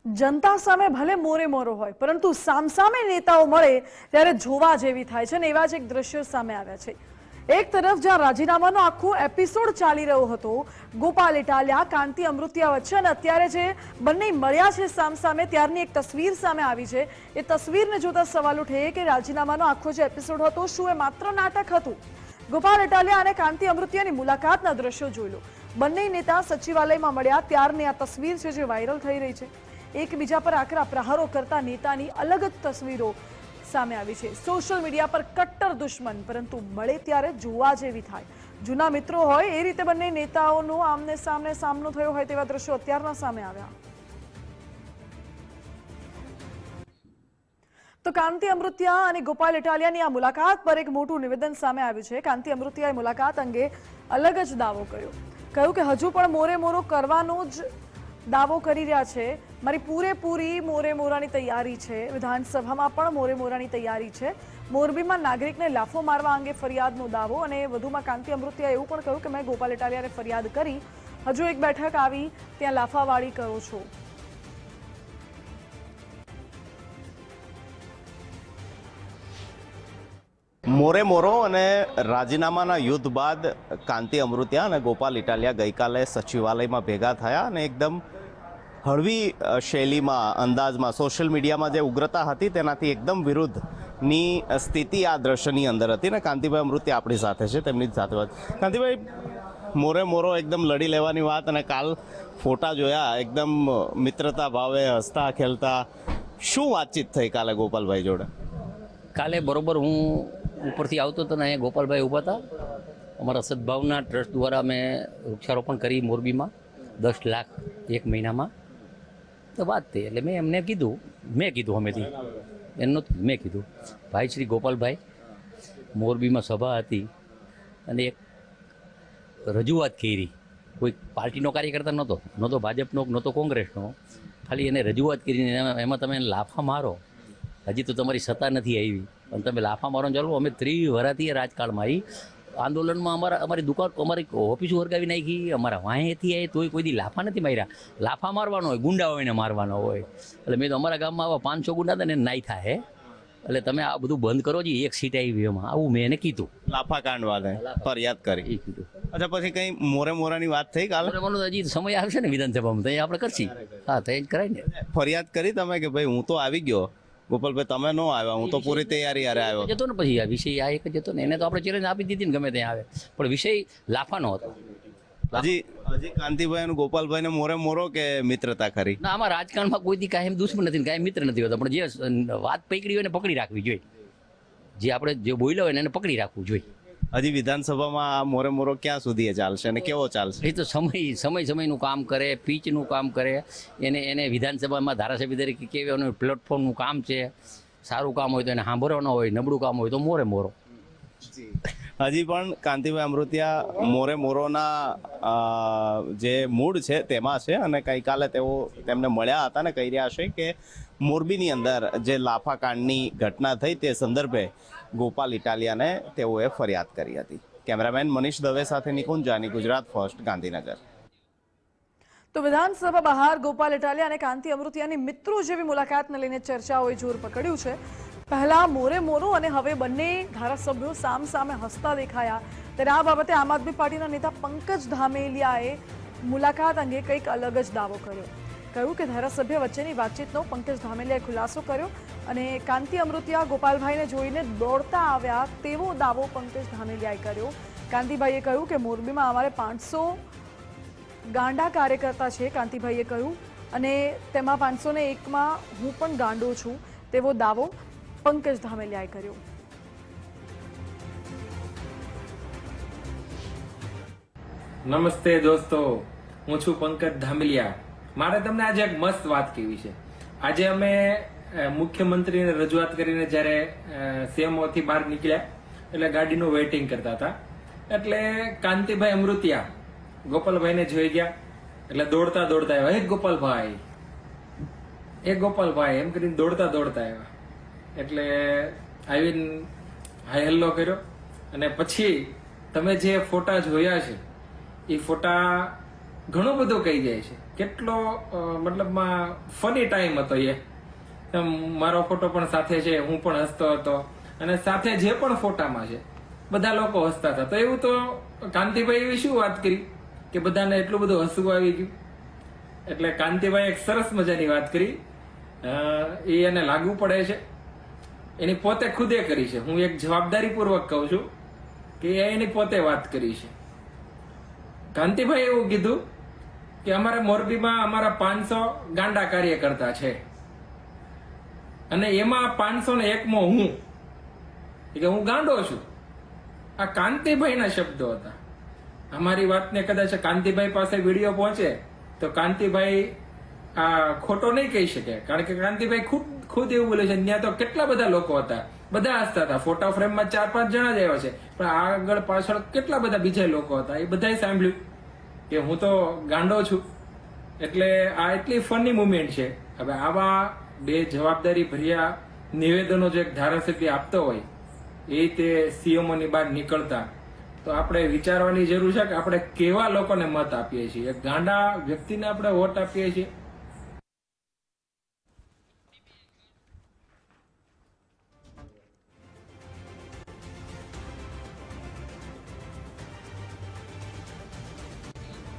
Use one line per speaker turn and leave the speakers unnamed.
જનતા સામે ભલે મોરે મોરો હોય પરંતુ સામસામે નેતાઓ મળે ત્યારે જોવા જેવી થાય છે ને એવા જ એક દ્રશ્યો સામે આવ્યા છે। એક તરફ જ્યાં રાજીનામાનો આખો એપિસોડ ચાલી રહ્યો હતો ગોપાલ ઇટાલિયા કાંતિ અમૃતિયા વચ્ચે અને અત્યારે જે બંને મળ્યા છે સામસામે ત્યારની એક તસવીર સામે આવી છે। એ તસવીરને જોતા સવાલ ઉઠે કે રાજીનામાનો આખો જે એપિસોડ હતો શું એ માત્ર નાટક હતું? ગોપાલ ઇટાલિયા અને કાંતિ અમૃતિયાની મુલાકાતના દ્રશ્યો જોઈ લો। બંને નેતા સચિવાલયમાં મળ્યા ત્યારની આ તસવીર છે જે વાયરલ થઈ રહી છે। એકબીજા પર આકરા પ્રહારો કરતા નેતાની અલગ જ તસવીરો સામે આવી છે। સોશિયલ મીડિયા પર કટ્ટર દુશ્મન પરંતુ મળે ત્યારે જોવા જેવી થાય। જૂના મિત્રો હોય એ રીતે બંને નેતાઓનો આમને સામને સામનો થયો હોય તેવા દ્રશ્યો અત્યારના સામે આવ્યા। તો કાંતિ અમૃતિયા અને ગોપાલ ઇટાલિયાની આ મુલાકાત પર એક મોટું નિવેદન સામે આવ્યું છે। કાંતિ અમૃતિયાએ મુલાકાત અંગે અલગ જ દાવો કર્યો। કહ્યું કે હજુ પણ મોરે મોરો કરવાનો જ દાવો કરી રહ્યા છે। મારી પૂરેપૂરી મોરે મોરાની તૈયારી છે। વિધાનસભામાં પણ મોરે મોરાની તૈયારી છે। મોરબીમાં નાગરિકને લાફો મારવા અંગે ફરિયાદનો દાવો અને વધુમાં કાંતિ અમૃતિયાએ એવું પણ કહ્યું કે મેં ગોપાલ ઇટાલિયાને ફરિયાદ કરી, હજુ એક બેઠક આવી ત્યાં લાફાવાળી કરો છો।
મોરે મોરો અને રાજીનામાના યુદ્ધ બાદ કાંતિ અમૃતિયા અને ગોપાલ ઇટાલિયા ગઈકાલે સચિવાલયમાં ભેગા થયા અને એકદમ હળવી શૈલીમાં અંદાજમાં સોશિયલ મીડિયામાં જે ઉગ્રતા હતી તેનાથી એકદમ વિરુદ્ધની સ્થિતિ આ દ્રશ્યની અંદર હતી ને કાંતિભાઈ અમૃતિયા આપણી સાથે છે, તેમની જ સાથે વાત। કાંતિભાઈ, મોરે મોરો એકદમ લડી લેવાની વાત અને કાલ ફોટા જોયા એકદમ મિત્રતા ભાવે હસતા ખેલતા, શું વાતચીત થઈ કાલે ગોપાલભાઈ જોડે?
કાલે બરોબર હું ઉપરથી આવતો હતો ને અહીંયા ગોપાલભાઈ ઊભા હતા। અમારા સદભાવના ટ્રસ્ટ દ્વારા અમે વૃક્ષારોપણ કરી મોરબીમાં 10 લાખ એક મહિનામાં। તો વાત થઈ એટલે મેં એમને કીધું અમેથી એમનો મેં કીધું ભાઈ શ્રી ગોપાલભાઈ, મોરબીમાં સભા હતી અને એક રજૂઆત કરી, કોઈ પાર્ટીનો કાર્યકર્તા નહોતો ભાજપનો નહોતો કોંગ્રેસનો, ખાલી એને રજૂઆત કરીને એમાં તમે લાફા મારો, હજી તો તમારી સત્તા નથી આવી અને તમે લાફા મારો ચાલો। અમે 30 વર્ષથી રાજકારણમાં આવી આંદોલનમાં અમારી દુકાન અમારી ઓફિસો વર્ગાવી નાખી, અમારા વાંહેથી આવી તોય કોઈ દી લાફા નથી માર્યા। લાફા મારવાનો હોય, ગુંડા હોય ને મારવાનો હોય એટલે મેં તો અમારા ગામમાં આવા 500 ગુંડા હતા ને નાઈ થાય એટલે તમે આ બધું બંધ કરો જી, એક સીટ આવી એમાં આવું મેં એને કીધું।
લાફા કાંડ વાળે ફરિયાદ કરી
એ કીધું।
અચ્છા, પછી કઈ મોરે મોરાની વાત થઈ કાલે?
હજી સમય આવશે ને વિધાનસભામાં તો આપણે કરશી। હા, તો જ કરાય ને।
ફરિયાદ કરી તમે કે ભાઈ હું તો આવી ગયો, ગોપાલભાઈ તમે ન આવ્યા, હું તો પૂરી તૈયારી હારે આવ્યો
જતો ને પછી આ વિષય આ એક જ હતો ને એને તો આપણે ચેલેન્જ આપી દીધી ને ગમે ત્યાં આવે, પણ વિષય લાફાનો હતો।
હજી કાંતિભાઈ અને ગોપાલભાઈ ને મોરે મોરો કે મિત્રતા ખરી?
ના, આમાં રાજકારણમાં કોઈ દી કાંઈ દુશ્મન નથી, કાંઈ મિત્ર નથી હોતા, પણ જે વાત પકડી હોય ને પકડી રાખવી જોઈએ, જે આપણે જે બોલ્યા હોય ને એને પકડી રાખવું જોઈએ।
હજી વિધાનસભામાં મોરે મોરો ક્યાં સુધી એ ચાલશે અને કેવો ચાલશે?
એ તો સમયનું કામ કરે, પીચનું કામ કરે, એને વિધાનસભામાં ધારાસભ્ય તરીકે કેવું પ્લેટફોર્મનું કામ છે। સારું કામ હોય તો એને સાંભળવાનો હોય, નબળું કામ હોય તો મોરે મોરો।
હજી પણ કાંતિભાઈ અમૃતિયા મોરે મોરોના જે મૂડ છે તેમાં છે અને ગઈકાલે તેમને મળ્યા હતા ને કહી રહ્યા છે કે મોરબીની અંદર જે લાફાકાંડની ઘટના થઈ તે સંદર્ભે ગોપાલ ઇટાલિયાને તેઓએ ફરિયાદ કરી હતી। કેમેરામેન મનીષ દવે સાથે નિકુંજ જાની, ગુજરાત ફર્સ્ટ, ગાંધીનગર।
તો વિધાનસભા બહાર ગોપાલ ઇટાલિયા અને કાંતિ અમૃતિયાની મિત્રો જેવી મુલાકાતને લઈને ચર્ચાઓએ જોર પકડ્યું છે। પહેલા મોરે મોરો અને હવે બંને ધારાસભ્યો સામસામે હસતા દેખાયા ત્યારે આ બાબતે આમ આદમી પાર્ટીના નેતા પંકજ ધામેલિયાએ મુલાકાત અંગે કંઈક અલગ જ દાવો કર્યો। કહ્યું કે ધારાસભ્ય વચ્ચેની વાતચીતનો પંકજ ધામેલિયાએ ખુલાસો કર્યો અને કાંતિ અમૃતિયા ગોપાલભાઈને જોઈને દોડતા આવ્યા તેવો દાવો પંકજ ધામેલિયાએ કર્યો। કાંતિભાઈએ કહ્યું કે મોરબીમાં અમારે 500 ગાંડા કાર્યકર્તા છે, કાંતિભાઈએ કહ્યું, અને તેમાં 501માં હું પણ ગાંડો છું તેવો દાવો પંકજ ધામેલિયાએ કર્યો।
નમસ્તે દોસ્તો, હું છું પંકજ ધામેલિયા। મારે તમને આજે એક મસ્ત વાત કહેવી છે। આજે અમે મુખ્યમંત્રીને રજૂઆત કરીને જ્યારે સીએમઓથી બહાર નીકળ્યા એટલે ગાડીનું વેઇટિંગ કરતા હતા એટલે કાંતિભાઈ અમૃતિયા ગોપાલભાઈને જોઈ ગયા એટલે દોડતા આવ્યા, હે ગોપાલભાઈ એમ કરીને દોડતા આવ્યા એટલે આવીને હાય હેલ્લો કર્યો અને પછી તમે જે ફોટા જોયા છે એ ફોટા ઘણું બધું કહી જાય છે. કેટલો મતલબમાં ફની ટાઈમ હતો એ. મારો ફોટો પણ સાથે છે, હું પણ હસતો હતો અને સાથે જે પણ ફોટામાં છે બધા લોકો હસતા હતા. તો એવું તો કાંતિભાઈ એવી શું વાત કરી કે બધાને એટલું બધું હસવું આવી ગયું. એટલે કાંતિભાઈ એક સરસ મજાની વાત કરી, એ એને લાગુ પડે છે, એની પોતે ખુદે કરી છે. હું એક જવાબદારીપૂર્વક કહું છું કે એની પોતે વાત કરી છે. કાંતિભાઈ એવું કીધું કે અમારા મોરબીમાં અમારા 500 ગાંડા કાર્યકર્તા છે અને એમાં 501મો હું, કે હું ગાંડો છું. આ કાંતિભાઈના શબ્દો હતા. અમારી વાતને કદાચ કાંતિભાઈ પાસે વિડીયો પહોંચે તો કાંતિભાઈ આ ખોટો નહીં કહી શકે, કારણ કે કાંતિભાઈ ખુદ એવું બોલે છે. ત્યાં તો કેટલા બધા લોકો હતા, બધા હસતા હતા. ફોટો ફ્રેમમાં 4-5 જણા જ આવ્યા છે, પણ આગળ પાછળ કેટલા બધા બીજા લોકો હતા. એ બધાએ સાંભળ્યું કે હું તો ગાંડો છું. એટલે આ એટલી ફની મુમેન્ટ છે. હવે આવા બે જવાબદારી ભર્યા નિવેદનો જો એક ધારાસભ્ય આપતો હોય એ તે સીએમઓની બહાર નીકળતા, તો આપણે વિચારવાની જરૂર છે કે આપણે કેવા લોકોને મત આપીએ છીએ. એક ગાંડા વ્યક્તિને આપણે વોટ આપીએ છીએ